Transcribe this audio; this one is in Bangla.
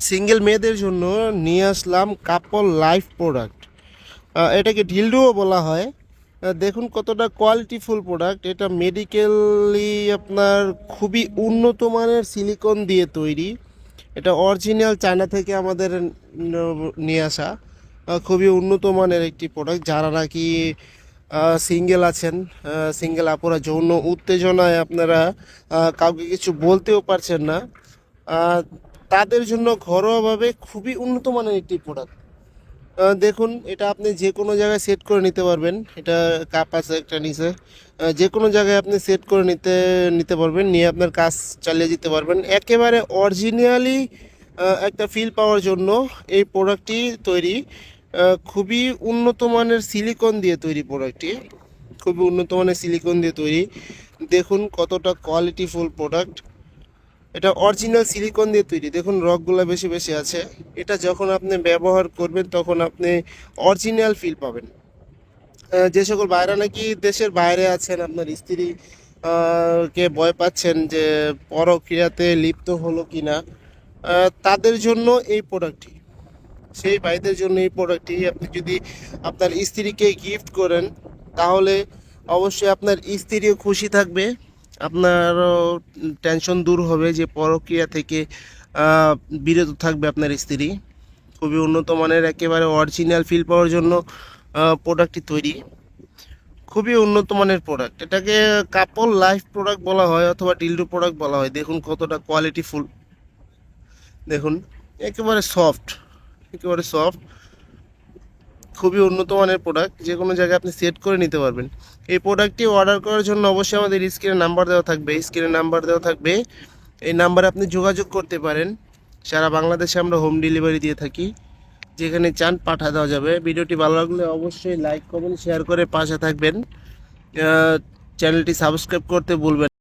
সিঙ্গেল মেয়েদের জন্য নিয়ে আসলাম কাপল লাইফ প্রোডাক্ট। এটাকে ঢিলডুও বলা হয়। দেখুন কতটা কোয়ালিটিফুল প্রোডাক্ট। এটা মেডিকেলি আপনার খুবই উন্নত মানের সিলিকন দিয়ে তৈরি। এটা অরিজিনাল চায়না থেকে আমাদের নিয়ে আসা। খুবই উন্নত মানের একটি প্রোডাক্ট। যারা নাকি সিঙ্গেল আছেন, সিঙ্গেল আপুরা যৌন উত্তেজনায় আপনারা কাউকে কিছু বলতেও পারছেন না, আহ, তাদের জন্য ঘরোয়াভাবে খুবই উন্নত মানের একটি প্রোডাক্ট। দেখুন এটা আপনি যে কোনো জায়গায় সেট করে নিতে পারবেন। এটা কাপ আছে একটা নিচে, যে কোনো জায়গায় আপনি সেট করে নিতে নিতে পারবেন, নিয়ে আপনার কাজ চালিয়ে যেতে পারবেন। একেবারে অরিজিনালি একটা ফিল পাওয়ার জন্য এই প্রোডাক্টটি তৈরি। খুবই উন্নত মানের সিলিকন দিয়ে তৈরি প্রোডাক্টটি, খুবই উন্নত মানের সিলিকন দিয়ে তৈরি। দেখুন কতটা কোয়ালিটিফুল প্রোডাক্ট। এটা অরিজিনাল সিলিকন দিয়ে তৈরি। দেখুন রকগুলো বেশি বেশি আছে। এটা যখন আপনি ব্যবহার করবেন তখন আপনি অরিজিনাল ফিল পাবেন। যে সকল ভাইরা নাকি দেশের বাইরে আছেন, আপনার স্ত্রী কে ভয় পাচ্ছেন যে পরক্রিয়াতে লিপ্ত হলো কিনা, তাদের জন্য এই প্রোডাক্টটি, সেই ভাইদের জন্য এই প্রোডাক্টটি। আপনি যদি আপনার স্ত্রীকে গিফট করেন তাহলে অবশ্যই আপনার স্ত্রীও খুশি থাকবে, আপনারও টেনশন দূর হবে যে পরক্রিয়া থেকে আহ, বিরত থাকবে আপনার স্ত্রী। খুবই উন্নত মানের একেবারে অরিজিনাল ফিল পাওয়ার জন্য প্রোডাক্টটি তৈরি। খুবই উন্নত মানের প্রোডাক্ট। এটাকে কাপল লাইফ প্রোডাক্ট বলা হয় অথবা ডিলডো প্রোডাক্ট বলা হয়। দেখুন কতটা কোয়ালিটিফুল। দেখুন একেবারে সফট, একেবারে সফট। খুবই উন্নত মানের প্রোডাক্ট, যে কোনো জায়গায় আপনি সেট করে নিতে পারবেন। এই প্রোডাক্টটি অর্ডার করার জন্য অবশ্যই আমাদের স্ক্রিনে নাম্বার দেওয়া থাকবে, স্ক্রিনে নাম্বার দেওয়া থাকবে। এই নাম্বারে আপনি যোগাযোগ করতে পারেন। সারা বাংলাদেশে আমরা হোম ডেলিভারি দিয়ে থাকি, যেখানে চান পাঠা দেওয়া যাবে। ভিডিওটি ভালো লাগলে অবশ্যই লাইক কমেন্ট শেয়ার করে পাশে থাকবেন। চ্যানেলটি সাবস্ক্রাইব করতে ভুলবেন না।